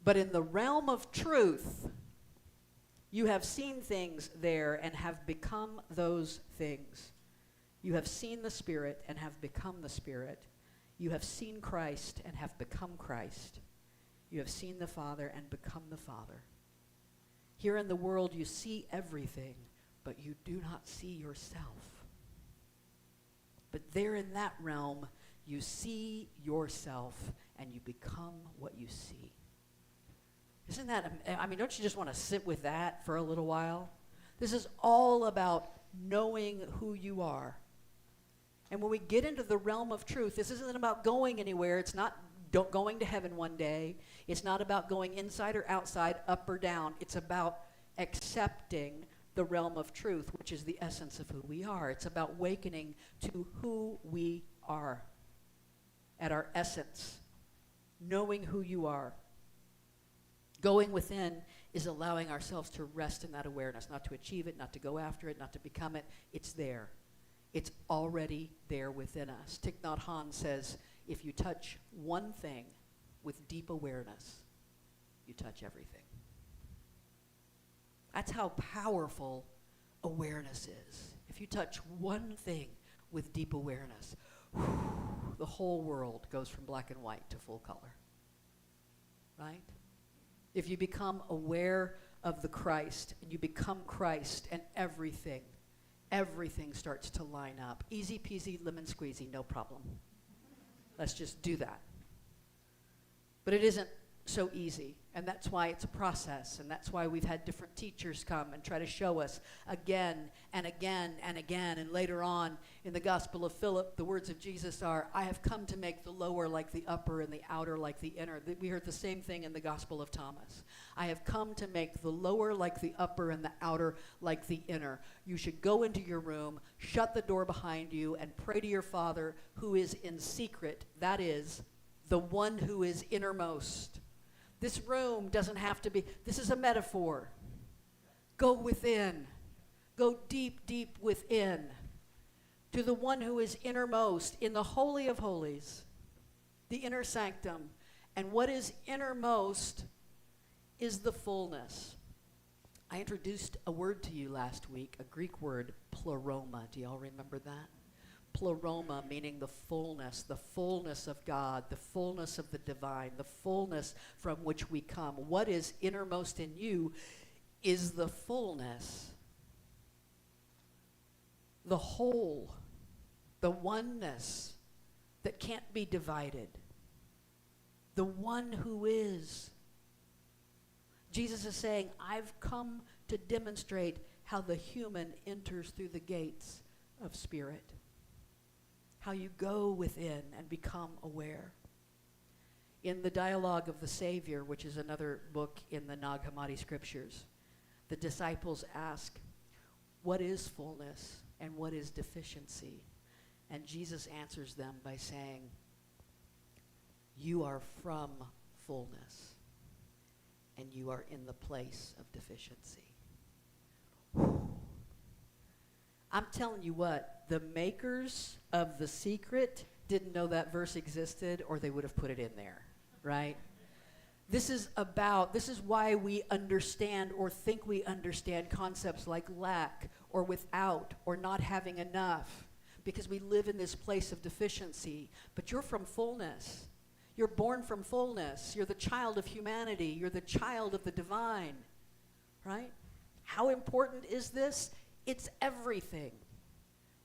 But in the realm of truth, you have seen things there and have become those things. You have seen the Spirit and have become the Spirit. You have seen Christ and have become Christ. You have seen the Father and become the Father. Here in the world you see everything, but you do not see yourself. But there in that realm, you see yourself and you become what you see. Isn't that, don't you just want to sit with that for a little while? This is all about knowing who you are. And when we get into the realm of truth, this isn't about going anywhere. It's not going to heaven one day. It's not about going inside or outside, up or down. It's about accepting the realm of truth, which is the essence of who we are. It's about awakening to who we are at our essence, knowing who you are. Going within is allowing ourselves to rest in that awareness, not to achieve it, not to go after it, not to become it. It's there. It's already there within us. Thich Nhat Hanh says, if you touch one thing with deep awareness, you touch everything. That's how powerful awareness is. If you touch one thing with deep awareness, the whole world goes from black and white to full color. Right? If you become aware of the Christ, and you become Christ, and everything starts to line up. Easy peasy, lemon squeezy, no problem. Let's just do that. But it isn't so easy. And that's why it's a process. And that's why we've had different teachers come and try to show us again and again and again. And later on in the Gospel of Philip, the words of Jesus are, I have come to make the lower like the upper and the outer like the inner. We heard the same thing in the Gospel of Thomas. I have come to make the lower like the upper and the outer like the inner. You should go into your room, shut the door behind you, and pray to your Father who is in secret. That is, the one who is innermost. This room doesn't have to be, this is a metaphor. Go within. Go deep, deep within. To the one who is innermost in the Holy of Holies, the inner sanctum. And what is innermost is the fullness. I introduced a word to you last week, a Greek word, pleroma. Do y'all remember that? Pleroma, meaning the fullness of God, the fullness of the divine, the fullness from which we come. What is innermost in you is the fullness, the whole, the oneness that can't be divided, the one who is. Jesus is saying, I've come to demonstrate how the human enters through the gates of spirit. How you go within and become aware. In the Dialogue of the Savior, which is another book in the Nag Hammadi scriptures, the disciples ask, what is fullness and what is deficiency? And Jesus answers them by saying, you are from fullness and you are in the place of deficiency. Whew. I'm telling you what, the makers of The Secret didn't know that verse existed, or they would have put it in there, right? This is why we understand or think we understand concepts like lack or without or not having enough, because we live in this place of deficiency. But you're from fullness. You're born from fullness. You're the child of humanity. You're the child of the divine, right? How important is this? It's everything.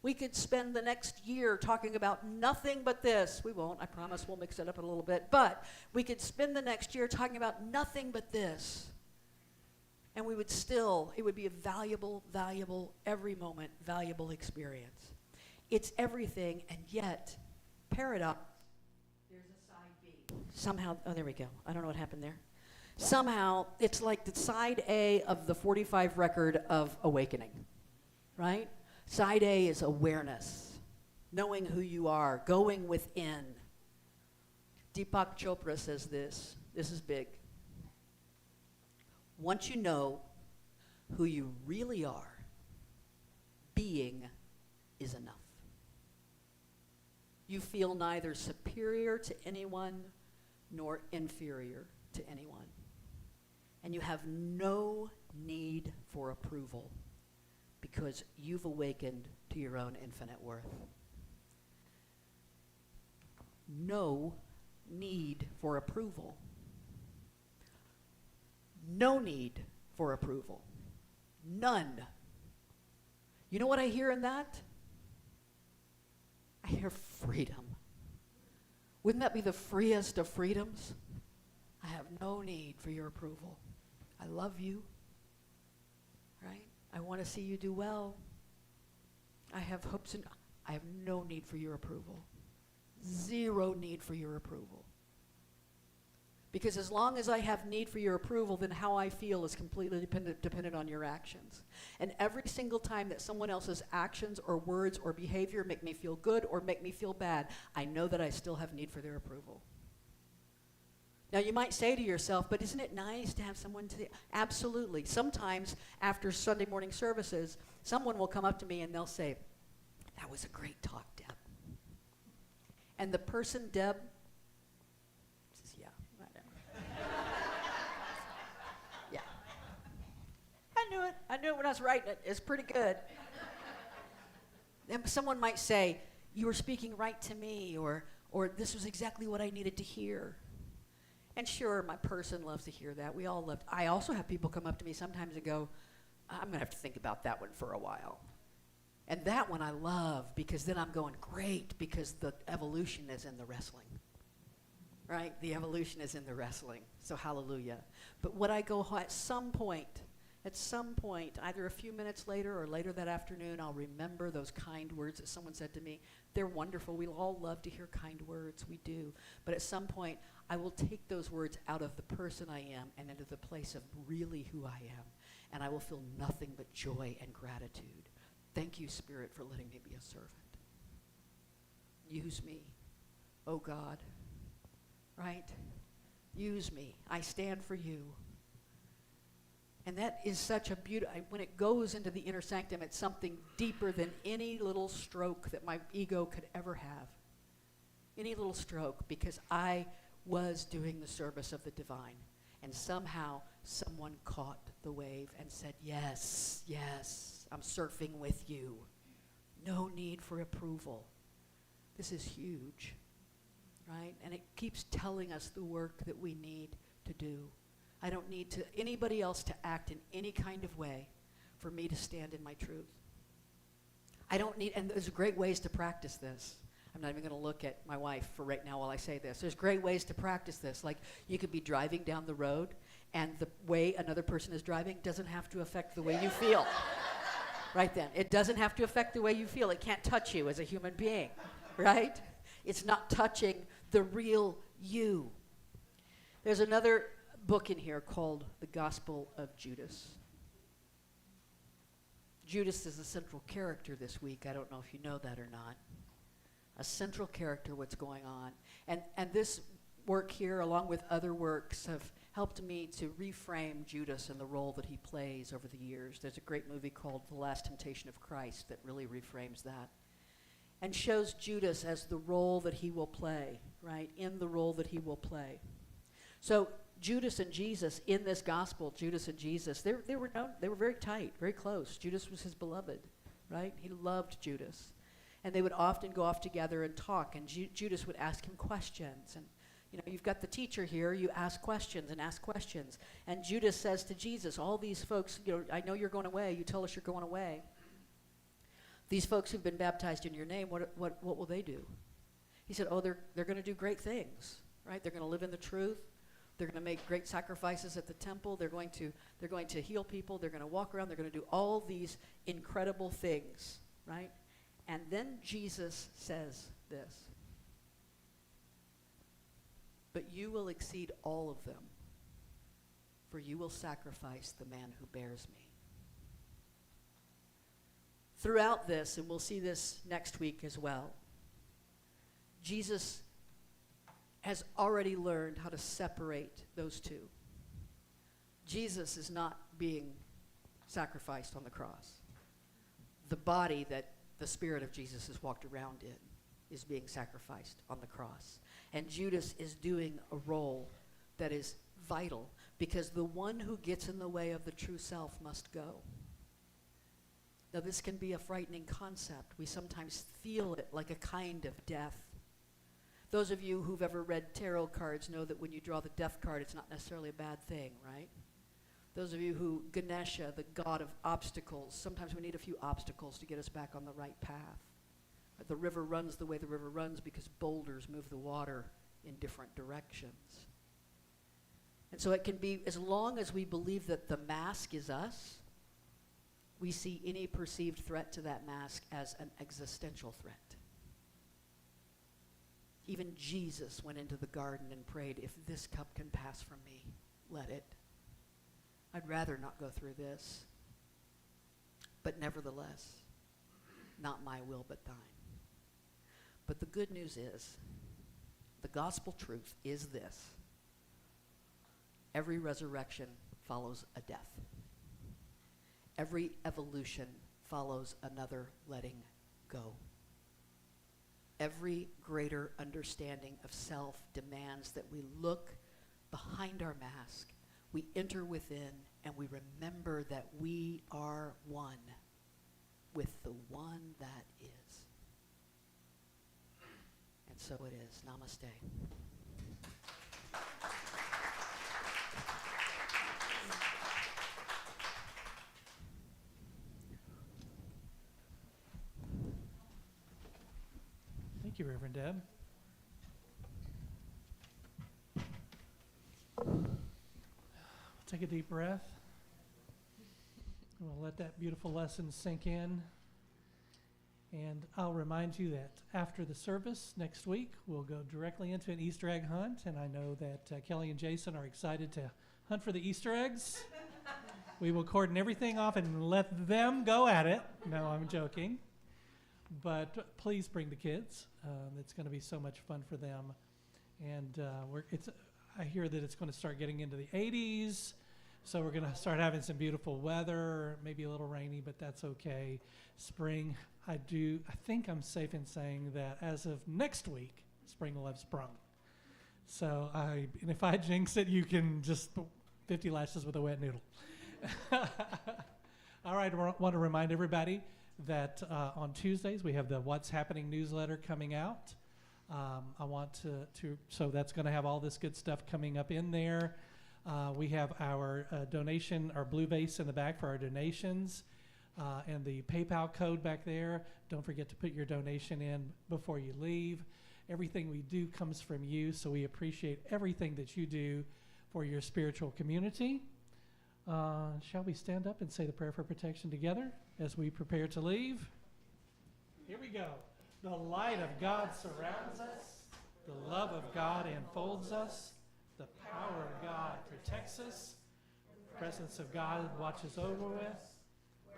We could spend the next year talking about nothing but this. We won't, I promise we'll mix it up a little bit. But we could spend the next year talking about nothing but this. And we would still, it would be a valuable, every moment, valuable experience. It's everything, and yet, paradox, there's a side B. Somehow, oh, there we go. I don't know what happened there. Somehow, it's like the side A of the 45 record of Awakening. Right? Side A is awareness, knowing who you are, going within. Deepak Chopra says this is big. Once you know who you really are, being is enough. You feel neither superior to anyone nor inferior to anyone. And you have no need for approval, because you've awakened to your own infinite worth. No need for approval. No need for approval. None. You know what I hear in that? I hear freedom. Wouldn't that be the freest of freedoms? I have no need for your approval. I love you, right? I want to see you do well. I have hopes and I have no need for your approval. Zero need for your approval. Because as long as I have need for your approval, then how I feel is completely dependent on your actions. And every single time that someone else's actions or words or behavior make me feel good or make me feel bad, I know that I still have need for their approval. Now you might say to yourself, but isn't it nice to have someone to... Absolutely. Sometimes after Sunday morning services, someone will come up to me and they'll say, that was a great talk, Deb. And the person, Deb, says, yeah, I know. Yeah. I knew it when I was writing it. It's pretty good. And someone might say, you were speaking right to me, or this was exactly what I needed to hear. And sure, my person loves to hear that. We all love. I also have people come up to me sometimes and go, I'm going to have to think about that one for a while. And that one I love, because then I'm going, great, because the evolution is in the wrestling. right? The evolution is in the wrestling, so hallelujah. But what I go at some point, either a few minutes later or later that afternoon, I'll remember those kind words that someone said to me. They're wonderful. We all love to hear kind words. We do. But at some point, I will take those words out of the person I am and into the place of really who I am. And I will feel nothing but joy and gratitude. Thank you, Spirit, for letting me be a servant. Use me, oh God, right? Use me. I stand for you. And that is such a beautiful, when it goes into the inner sanctum, it's something deeper than any little stroke that my ego could ever have. Any little stroke, because I was doing the service of the divine. And somehow someone caught the wave and said, yes, yes, I'm surfing with you. No need for approval. This is huge, right? And it keeps telling us the work that we need to do. I don't need anybody else to act in any kind of way for me to stand in my truth. I don't need, and there's great ways to practice this. I'm not even going to look at my wife for right now while I say this. There's great ways to practice this. Like you could be driving down the road and the way another person is driving doesn't have to affect the way you feel. Right then. It doesn't have to affect the way you feel. It can't touch you as a human being, right? It's not touching the real you. There's another book in here called The Gospel of Judas. Judas is a central character this week. I don't know if you know that or not. A central character, what's going on. And this work here, along with other works, have helped me to reframe Judas and the role that he plays over the years. There's a great movie called The Last Temptation of Christ that really reframes that and shows Judas as the role that he will play, right? In the role that he will play. So Judas and Jesus, in this gospel, Judas and Jesus, they were very tight, very close. Judas was his beloved, right? He loved Judas. And they would often go off together and talk, and Judas would ask him questions. And, you know, you've got the teacher here, you ask questions and ask questions. And Judas says to Jesus, all these folks, you know, I know you're going away, you tell us you're going away. These folks who've been baptized in your name, what will they do? He said, they're going to do great things, right? They're going to live in the truth. They're going to make great sacrifices at the temple. They're going to heal people. They're going to walk around. They're going to do all these incredible things, right? And then Jesus says this, but you will exceed all of them, for you will sacrifice the man who bears me. Throughout this, and we'll see this next week as well, Jesus has already learned how to separate those two. Jesus is not being sacrificed on the cross. The body that the Spirit of Jesus has walked around in is being sacrificed on the cross. And Judas is doing a role that is vital because the one who gets in the way of the true self must go. Now, this can be a frightening concept. We sometimes feel it like a kind of death. Those of you who've ever read tarot cards know that when you draw the death card, it's not necessarily a bad thing, right? Those of you who, Ganesha, the god of obstacles, sometimes we need a few obstacles to get us back on the right path. The river runs the way the river runs because boulders move the water in different directions. And so it can be, as long as we believe that the mask is us, we see any perceived threat to that mask as an existential threat. Even Jesus went into the garden and prayed, if this cup can pass from me, let it. I'd rather not go through this. But nevertheless, not my will but thine. But the good news is, the gospel truth is this. Every resurrection follows a death. Every evolution follows another letting go. Every greater understanding of self demands that we look behind our mask, we enter within, and we remember that we are one with the one that is. And so it is. Namaste. Thank you, Reverend Deb. Take a deep breath. We'll let that beautiful lesson sink in. And I'll remind you that after the service next week, we'll go directly into an Easter egg hunt. And I know that Kelly and Jason are excited to hunt for the Easter eggs. We will cordon everything off and let them go at it. No, I'm joking. But please bring the kids. It's going to be so much fun for them. And I hear that it's going to start getting into the 80s. So we're going to start having some beautiful weather, maybe a little rainy, but that's okay. Spring, I think I'm safe in saying that as of next week, spring will have sprung. So and if I jinx it, you can just 50 lashes with a wet noodle. All right, I want to remind everybody that on Tuesdays we have the What's Happening newsletter coming out. I want so that's going to have all this good stuff coming up in there. We have our donation, our blue vase in the back for our donations, and the PayPal code back there. Don't forget to put your donation in before you leave. Everything we do comes from you, so we appreciate everything that you do for your spiritual community. Shall we stand up and say the prayer for protection together as we prepare to leave? Here we go. The light of God surrounds us. The love of God enfolds us. The power of God protects us. The presence of God watches over us.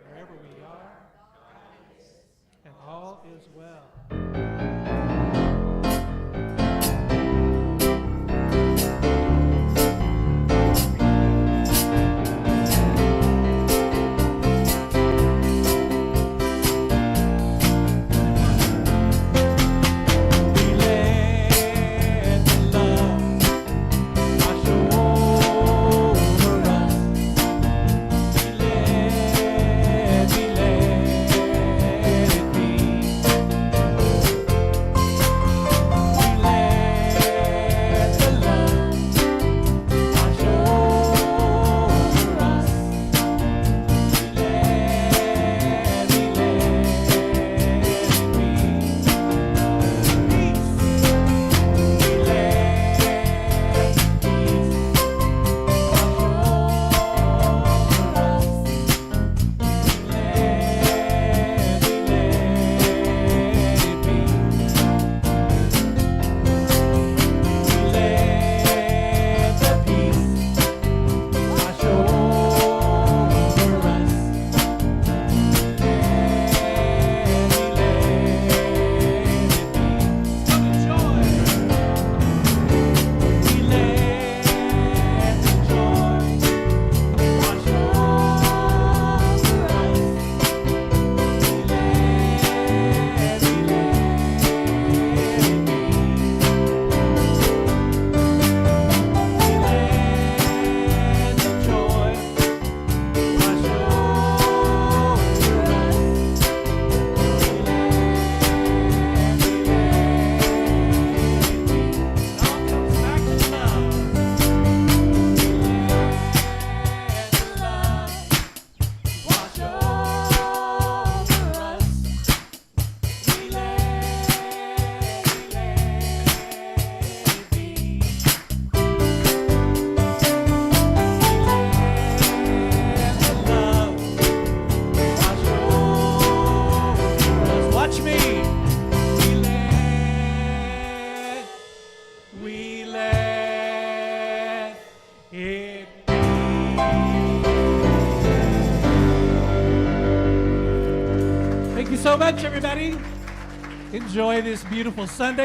Wherever we are, and all is well. Thank you so much, everybody. Enjoy this beautiful Sunday.